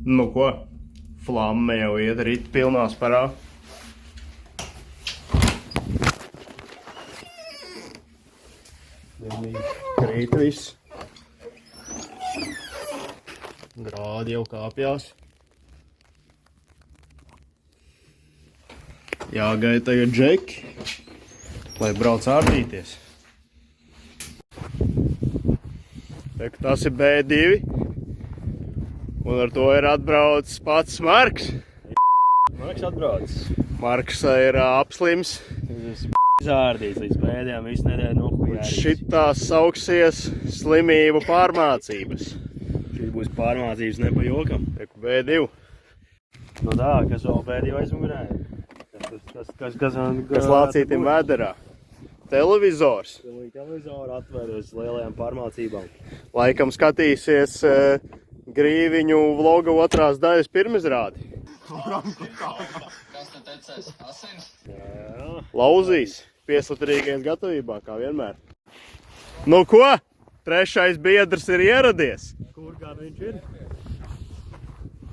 Nu ko, flamme jau iet rīt pilnā sparā. Krīt viss. Grādi jau kāpjās. Jāgaida tagad džeki, lai brauc ārdīties. Tas ir B2. Un ar to ir atbraucis pats Marks. Marks atbraucis. Marks ir apslims. Zārdīts līdz pēdējām visu nedēļu nohujārīts. Šitās sauksies slimību pārmācības. Šī būs pārmācības ne pa jokam. Teku B2. Nu tā, kas vēl B2 aizmugurēja? Kas lācītim vēderā. Televizors. Televizoru atver uz lielajām pārmācībām. Laikam skatīsies Grīviņu vloga otrās daļas pirmizrādi. Kas te tecēs? Asins? Jā. Lauzīs. Pieslitrīgais gatavībā, kā vienmēr. Nu ko? Trešais biedrs ir ieradies. Kur gan viņš ir?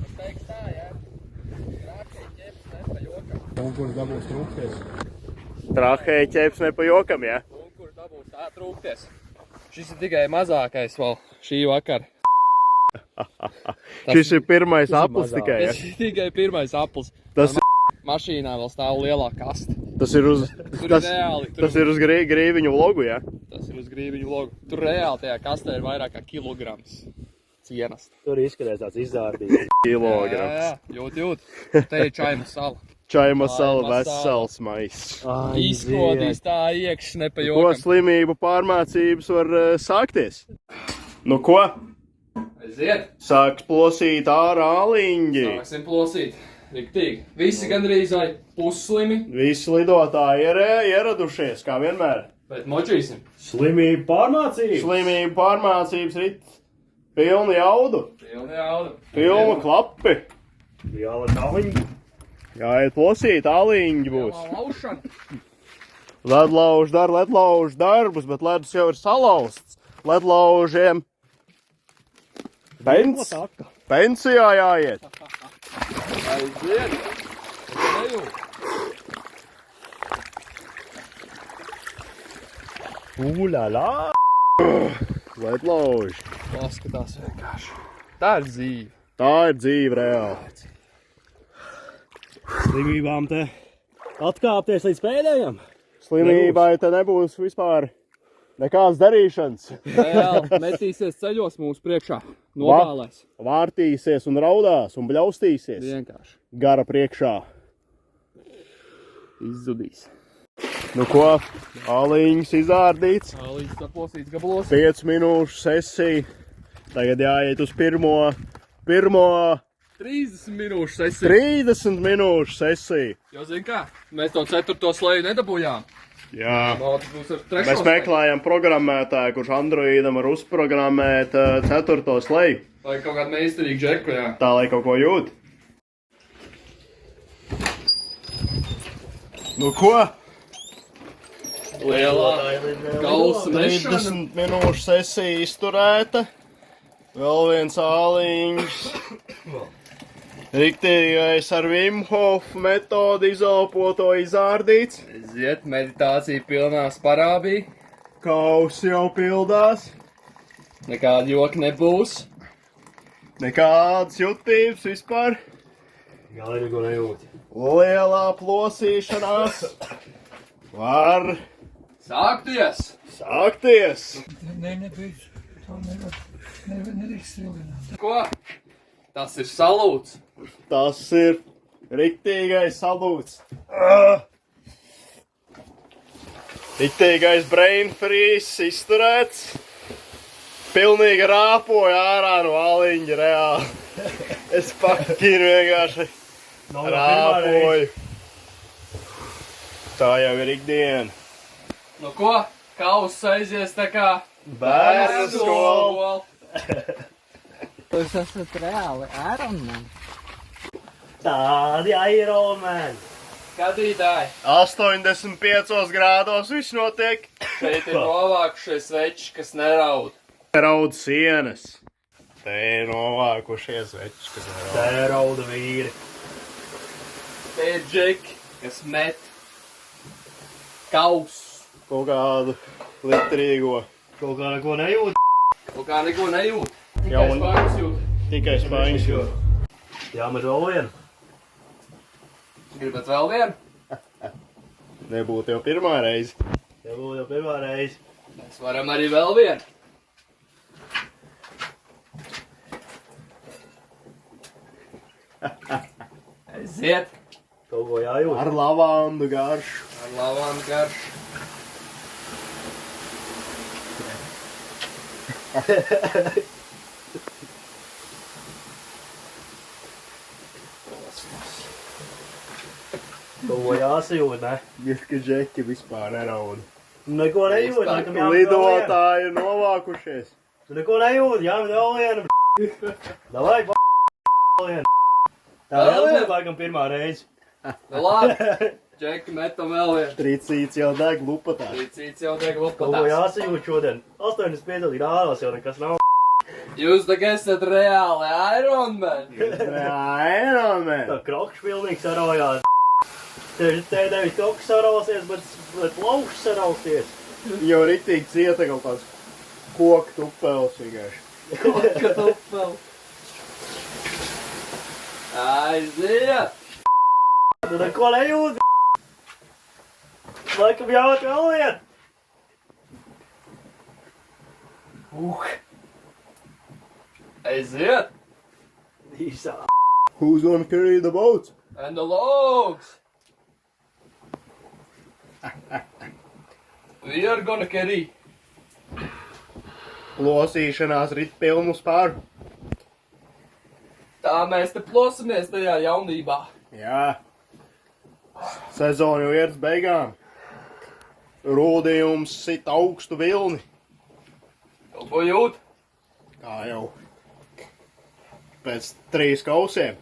Es teikšu tā, jā. Trākēji ķeps ne pa jokam. Un kur dabūs trūkties? Trahēji ķeps ne pa jokam, jā? Un kur dabūs tā trūkties. Šis ir tikai mazākais vēl šī vakara. Šis ir pirmais aplis tikai, jā? Tas ir tikai pirmais aplis. Tas Mašīnā vēl stāv lielā kasta. ir uz, Tur ir reāli. tas ir uz Grīviņu vlogu, jā? Tas ir uz Grīviņu logu. Tur reāli tajā kastē ir vairāk kā kilograms cienas. Tur izskatās tāds izzārdīts. Kilograms. Jūt. Te ir čaima sala. Čaima sala Čaima vesels maiss. Izkodīs tā iekš ne pa Ko jokam. slimību pārmācības var sākties? Nu ko? Aiziet. Sāks plosīt ārā āliņģi. Sāksim plosīt. Riktīgi. Visi gandrīz vai pusslimi, Visi lidotāji ir ieradušies, kā vienmēr. bet močīsim. Slimību pārmācības. Slimību pārmācības rit pilni jaudu, Pilni jauda. pilni klapi. Liela taviņa. Jāiet plosīt, āliņģi būs. Lielā laušana. Ledlauži dara ledlauži darbus, bet ledus jau ir salauzts. Ledlaužiem pensijā jāiet. Aiziet. Es nejūt. Ūļalā. Ledlauži. Paskatās vienkārši. Tā ir dzīve. Tā ir dzīve reāli. Slimībām te atkāpties līdz pēdējām. Slimībai te nebūs vispār nekādas darīšanas. Reāli metīsies ceļos mūsu priekšā. Nobālēs. Vārtīsies un raudās un bļaustīsies. Vienkārši. Gara priekšā. Izzudīs. Nu ko, āliņas izārdīts. Līdz saplosīts gabalos. 5 minūšu sesija. Tagad jāiet uz pirmo 30 minūšu sesiju. 30 minūšu sesiju. Jo zini kā, mēs to 4. sleju nedabūjām. Jā. Būs ar 3. Mēs meklējam programmētāju, kurš Androidam var uzprogrammēt 4. sleju. Vai kaut kādu meistarīgu džeku, jā. Tā, lai kaut ko jūt. Nu ko? Lielā gausa mešana. 30 minūšu sesija izturēta. Vēl viens āliņš. Riktīgais ar Wim Hof metodu izelpoto izārdīts. Aiziet, meditācija pilnā sparābī. Kaus jau pildās. Nekāda joka nebūs. Nekādas jutības vispār. Galīgi neko nejūt. Lielā plosīšanās var Sākties! sākties. Ko? Tas ir salūts. Tas ir riktīgais salūts. Riktīgais brain freeze izturēts. Pilnīgi rāpoja ārā no āliņģa reāli. Es pakinu vienkārši rāpoju. Tā jau ir ikdiena. Nu ko? Kauss aizies tā kā Bērnu skola. Jūs esat reāli Ironman. Tādi Ironman. Skatītāji, 85 grādos viss notiek. šeit ir novākušies veči, kas neraud. Raud sienas. Te novākušies večs, kas Te nerauda. rauda vīri. Te ir džeki, kas met kausu. Kaut kādu litrīgo. Kaut kā neko nejūt. Kaut kā neko nejūt. Tikai Jaun- spārns jūt. Tikai spaiņas jūt. Jāmet vēl vienu. Gribat vēl vienu? Nebūtu jau pirmā reize. Te būtu jau pirmā reize. Mēs varam arī vēl vienu. Aiziet Kaut ko jājūt. Ar lavandu garšu. ar lavām garšu. Kaut ko jāsajūt, ne? Ir, ka džeki vispār nerauda. Neko nejūt, Vispār laikam jāmet vēl vienu. Lidotāji ir novākušies. Tu neko nejūt, jāmet vēl vienu. Davai, vēl vienu. Tā Vēl vēl vienu? būtu laikam pirmā reize. Nu labi, džeki metam vēl vienu. Tricīts jau deg lupatā. Cits jau deg Kaut ko lopatās. jāsajūt šodien. 85 grādos jau nekas nav. Jūs tagad esat reāli Iron Man. Ironman. Tā krokšs pilnīgi sarojās. Te nevis krokšs sarausies, bet plaukšs sarausies. Jau ritīgi cieta kaut kāds koku tupels vienkārši. Kad upel. Aiziet. Tu neko nejūti. Laikam jāmet vēl vienu. Aiziet. Īsā. Who's gonna carry the boat? And the logs. We are gonna carry. Plosīšanās rit pilnu spāru. Tā mēs te plosimies tajā jaunībā. Jā. Sezona jau iet uz beigām. Rūdījums sit augstu vilni. Kaut ko jūt? Kā jau pēc 3 kausiem.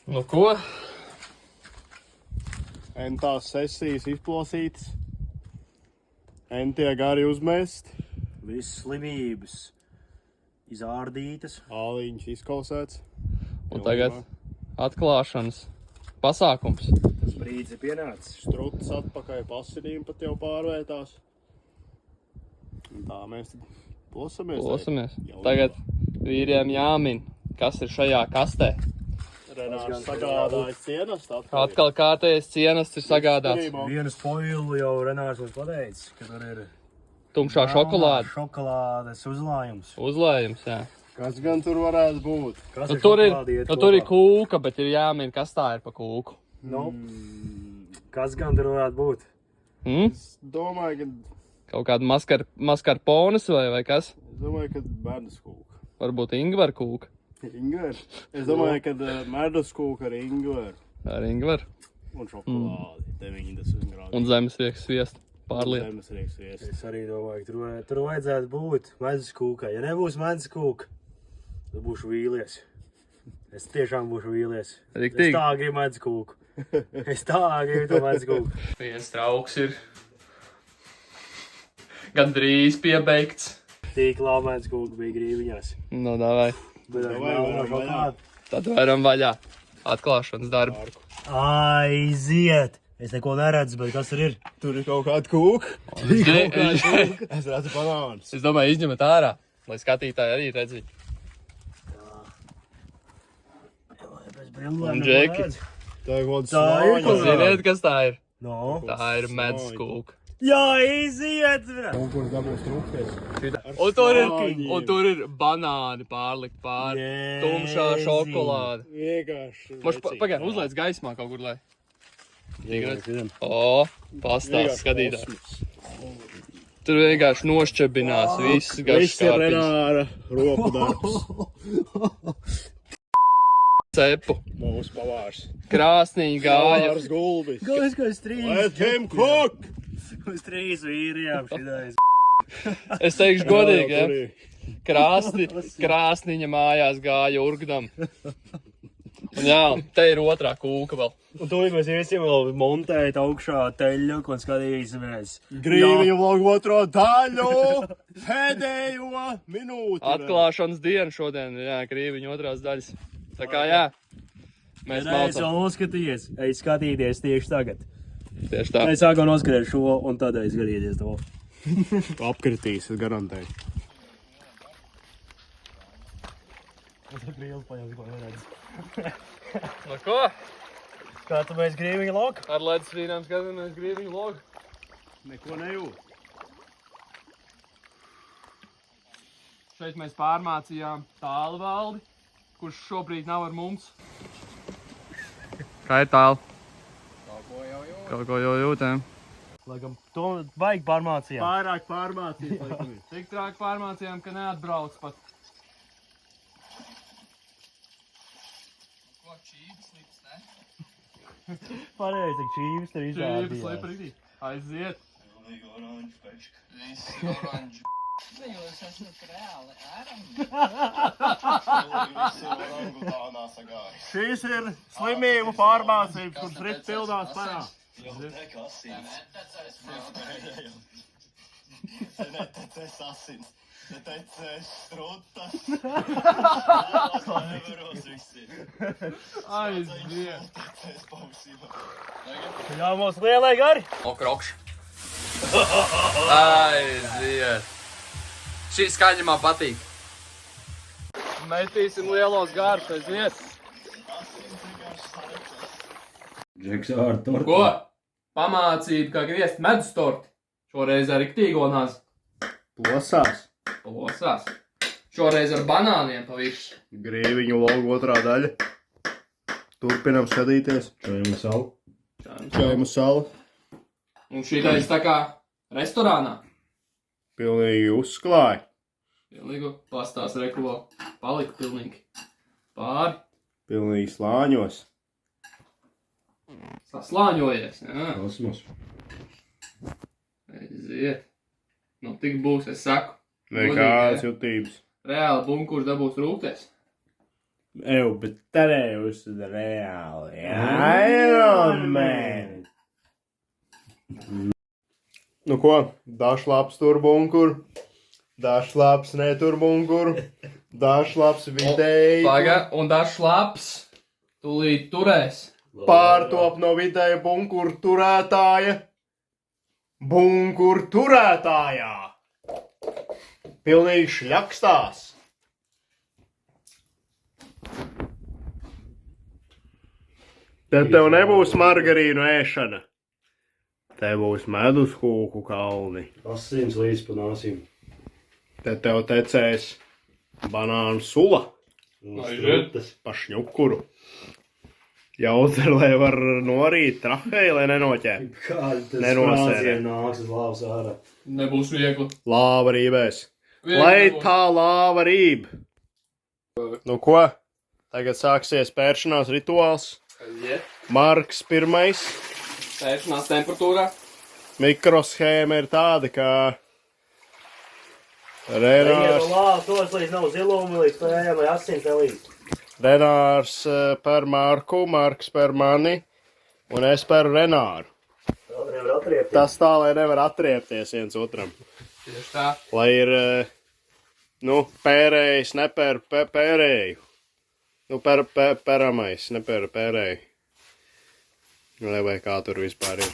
Nu ko? Entās sesijas izplosītas. Entie gari uzmest. Viss slimības izārdītas. Āliņš izkausēts. Un tagad atklāšanas pasākums. Tas brīdis ir pienācis. Struts atpakaļ pasinīm pat jau pārvērtās. Un tā mēs tad plosamies. Plosimies. Jau Tagad vīriem jāmin, kas ir šajā kastē. Renārs sagādājas cienastu Atkal kārtējais cienasts ir sagādāts. Vienu spoilu jau Renārs mums pateicis, ka tur ir Tumšā šokolāde. šokolādes uzlājums. Uzlējums, jā. Kas gan tur varētu būt? Kas Nu, tur ir, šokolāde iet nu, tur ir kopā? kūka, bet ir jāmin, kas tā ir pa kūku. Nu, kas gan tur varētu būt? Es domāju, ka, Kaut kāda maskarpones vai kas? medus kūka. Varbūt ingver kūka. Ingver. Es domāju, ka medus kūka ar ingveru Ar ingver. un šokolādi. 90 grādi. Un zemesrieks sviestu. Pārliet. Zemesrieks viesti. Es arī domāju, ka tur vajadzētu būt medus kūkai. Ja nebūs medus kūka, tad būšu vīlies. Es tiešām būšu vīlies. Riktīgi. Es tā gribu medus kūku. Es tā gribu to medus kūku. Viens trauks ir gandrīz piebeigts. Tik labi medus kūka bija grīviņās. Nu, davai. Bet ar Davai, melno varam šokolādi. Tad varam vaļā. Atklāšanas darbu. Aiziet! Es neko neredzu, bet kas tur ir? Tur ir kaut kāda kūka. Es redzu banānus. Es domāju, izņemat ārā, lai skatītāji arī redzītu. Un džeki. Tā ir kaut Tā ir kaut kāda Ziniet, kas tā ir? No. Tā ir medus kūka. Jā, aiziet! Kaut kur dabūs trūkties. Un tur ir banāni pārlikt pāri. Tumšā šokolāde. Vienkārši. Pagaid, uzliec gaismā kaut kur, lai. Tīgrēt. O, pastāst skatītājs. Tur vienkārši nošķebinās viss Viss garš ir kārpiņš. Renāra roku darbs. Cepu. Mūsu pavārs. Krāsnīgi gāja. Pavārs gulbis. Gājis kā uz trīs. Let him cook! Uz trīs vīriem šitais. Es teikšu godīgi, ja? Tur ir Krāsniņa mājās gāja urgdam. Un jā, te ir otrā kūka vēl. Un tūlīt mēs iesim vēl montēt augšā teļu, un skatīsimies. Grīviņu vlogu otro daļu, pēdējo minūti. Atklāšanas diena šodien, jā, Grīviņu otrās daļas. Tā kā jā, mēs Es maucam. jau noskatījies, ej skatīties tieši tagad. Tieši tā. Es sāku noskatīt šo, un tad ej skatīties to. Apkritīs, es garantēju. Tas ir brīlis paņems, ko neredz. No ko? Kā tu mēs Grīviņu loku? Ar ledus vīnām skatāmies Grīviņu logu. Neko nejūt. Šeit mēs pārmācījām Tālvaldi, kurš šobrīd nav ar mums. Kā ir Tāl? Kaut ko jau jūtām. Laikam, to vajag pārmācījām. Pārāk pārmācīt. Tik trāk pārmācījām, ka neatbrauc pat. Ko, čības lips, ne? Pareizi, tik čības tur Čības izrādījās. lip rītī. Aiziet. Pilnīgi oranžu pečka. Visi oranži. Jūs esat reāli ērami. Pilnīgi visi orangutānā sagājas. Šīs ir slimību pārmācības, kuras rit pildās parā. Jau tek asins. Netecēs Te netecēs asins. Te tecēs strutas. Lielos nevaros visi. Aiziet. Tecēs pausībā. Jā, mums lielai gari. O, krokš. Aiziet. Šī skaņa man patīk. Metīsim lielos garus, aiziet. Džeks ar tortu. Ko? Pamācību, kā griezt medus torti. Šoreiz ar riktīgo nāzi. Plosās. Plosās. Šoreiz ar banāniem pa visu. Grīviņu vlogu otrā daļa. Turpinam skatīties. Čajumu savu. Čaimu salu. Un šī daļas tā kā restorānā. Pilnīgi uzklāja. Pilnīgi pastās rekulo. Palika pilnīgi. Pāri. Pilnīgi slāņos. Saslāņojies. Jā. Kosmos. Aiziet. Nu, tik būs, es saku. Nekādas Godīgi, jutības. Reāli bunkurs dabūs rūpties. Eju, bet tad jūs esat reāli. Iron Man. Nu ko, dažlaps tur bunkur, dažlaps netur bunkur, dažlaps vidēji. Paga, un dažs labs tūlīt turēs. Pārtop no vidēja bunkuru turētāja. Bunkuru turētājā. Pilnīgi šļakstās. Te tev nebūs margarīnu ēšana. Te būs medus kūku kalni. Asins līdz pa nāsīm. Te tev tecēs banānu sula Strutas. pa šņukuru. Jautr, lai var norīt trahei, lai nenoķē. Kāda tas Nenosērē. sprādziena nāks uz lāvas ārā. Nebūs viegli. Lāva rībēs. Viegli Lai nebūs. tā lāva rīb. Nu ko? Tagad sāksies pēršanās rituāls. Aiziet. Marks pirmais. Pēršanās temperatūrā. Mikroshēma ir tāda, ka Iet Renārs, no lāvas tos līdz nav zilumi, līdz pējām, lai asins nelīdz. Renārs par Marku, Marks par mani un es par Renāru. Tā nevar atriepties. Tas tā, lai nevar atriepties viens otram. Tieši tā. Lai ir, nu, pērējs, nepēr pērēju. Nu, peramais, nepēr pērēju. Vai kā tur vispār ir.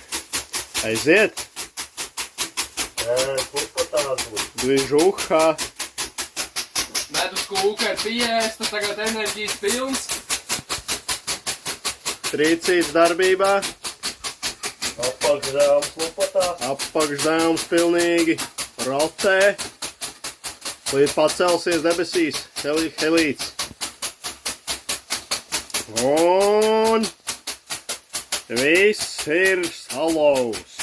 Aiziet! Putpatās būs. Dvižuha! Medus kūka ir piesta, tagad enerģijas pilns. Trīcīts darbībā. Apakšdēvums lupatās. Apakšdēvums pilnīgi. Rotē. Līdz pacelsies debesīs. Helīts. Un viss ir salauzts.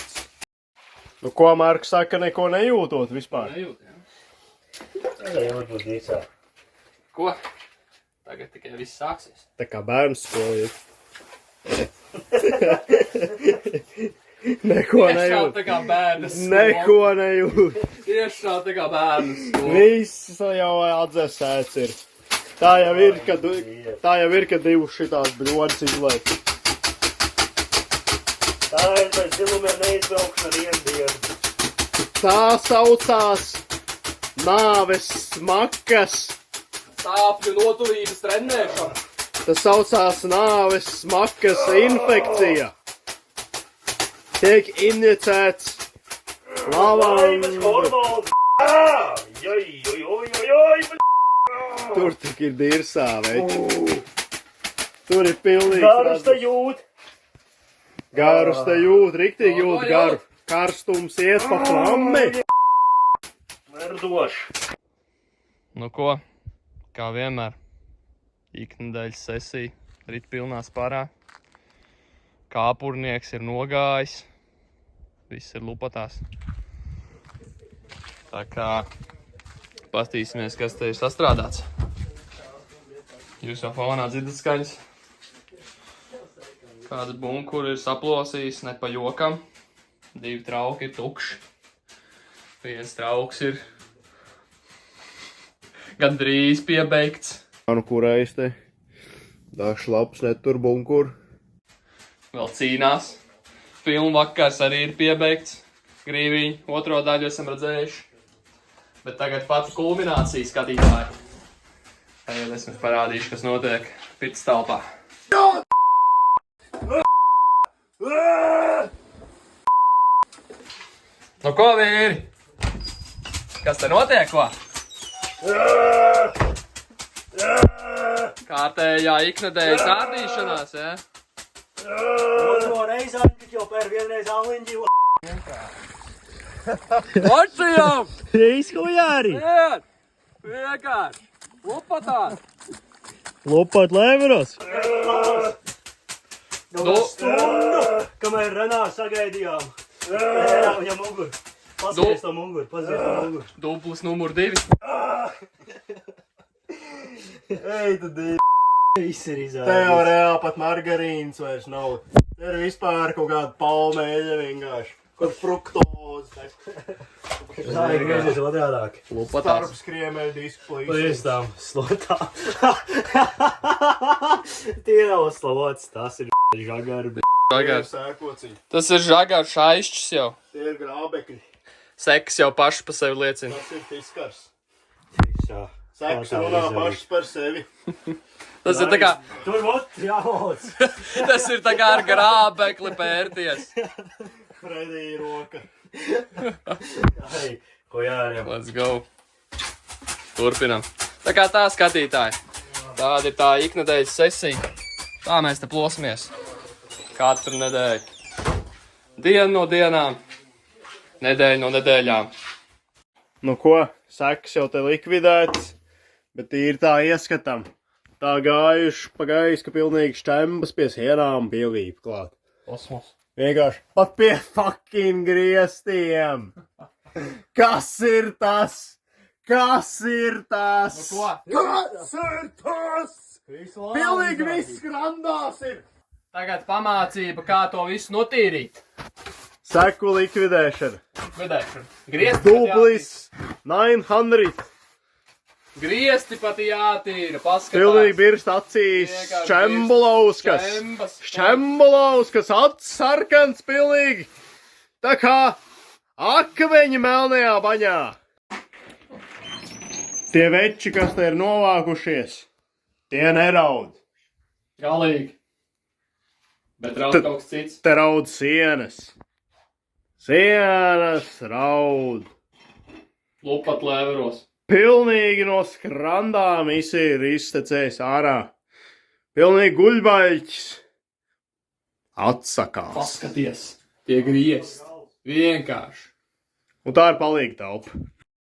Nu, ko Marks saka, neko nejūtot vispār? Nejūt, jā. Tā jau būs visā. Ko? Tagad tikai viss sāksies. Tā kā bērns skolu ir. Neko Tiešām nejūt. tā kā bērnas. Neko nejūt. Tiešām tā kā bērnas. Viss jau atdzesēts ir. Tā jau ir, kad divas šitās bļodas izlaist. Tā ir pēc dilumiem neizbraukšana ar vienu dienu. Tā saucās nāves smakas. Sāpju noturības trenēšana. Tas saucās nāves smakas infekcija. Tiek injicēts Laivas lavanda. hormons. Tur tik ir dirsā, veči. Tur ir pilnīgi Garus te jūt. Garus te jūt, riktīgi jūt garu. Karstums iet pa flammi. Verdoši. Nu ko, kā vienmēr, iknedēļas sesija, rit pilnā sparā. Kāpurnieks ir nogājis, viss ir lupatās. Tā kā pastīsimies, kas te ir sastrādāts. Jūs jau fonā dzirdat skaņas. Kāds bunkuri ir saplosījis, ne pa jokam. 2 trauki ir tukši. 1 trauks ir gandrīz piebeigts. Nu, kurais te? Dažs labs netur bunkur. Vēl cīnās. Filmu vakars arī ir piebeigts. Grīviņu, 2. daļu esam redzējuši. Bet tagad pati kulminācija skatītāji. Tagad es jums parādīšu, kas notiek pits telpā. Nu ko, vīri? Kas te notiek, ko? Kārtējā iknedēļas ārdīšanās, ja? Otro reizi atļūt jau pēr vienreiz aliņģi. Marcijām! Izhujāri! Iet! Vienkārši! Lupatās! Lopat leveros! Nu, Stundu, kamēr Renā sagaidījām. Viņam muguru. Paskaties to muguru, paskaties to muguru. dublis numur 2. Ej, tu dīvi. Viss ir Te jau izādījis. reāli pat margarīns vairs nav. Te ir vispār kaut kāda palmeļa vienkārši. Kur fruktoze. Tā ir griezies otrādāk. Lupatās. Starp skriemeļu disku Līdz plīsīs. tām slotām. Tie nav slots, tas ir žagari. Žagars. Sēkociņi. Tas ir žagars šaišķis jau. Tie ir grābekļi. Seks jau paši pa sevi liecina. Tas ir fiskars. Jā. Seks runā pašs par sevi. Tas ir tā kā, Tur vot jāloc. tas ir tā kā ar grābekli pērties. Fredija roka. Ai, ko jāriem. Let's go. Turpinam. Tā kā tā skatītāji. Tāda ir tā iknedēļas sesija. Tā mēs te plosimies. Katru nedēļu. Dienu no dienām. Nedēļu no nedēļām. Nu ko, seks jau te likvidēts, bet ir tā ieskatam. Tā gājuši pagājis, ka pilnīgi šķembas pie sienām pielīp klāt. Osmos. Vienkārši pat pie fucking griestiem. Kas ir tas? Kas ir tas? Ko? Kas ir tas? Pilnīgi viss grandās ir. Tagad pamācība, kā to visu notīrīt. Seku likvidēšana. Vedēšana. Griezti pat Dublis 900. Griezti pat jātīra. Paskatās. Pilnīgi birst acīs. Vienkārši Šķembulauskas. Šķembas. Šķembulauskas acs sarkans pilnīgi. Tā kā akmeņi melnajā baņā. Tie veči, kas te ir novākušies, tie neraud. Galīgi. Bet raud kaut kas cits. Te raud sienas. Sienas raud. Lupat leveros. Pilnīgi no skrandām ir iztecējis ārā. Pilnīgi guļbaļķis. Atsakās. Paskaties. Tie griezti. Vienkārši. Un tā ir palīga telpa.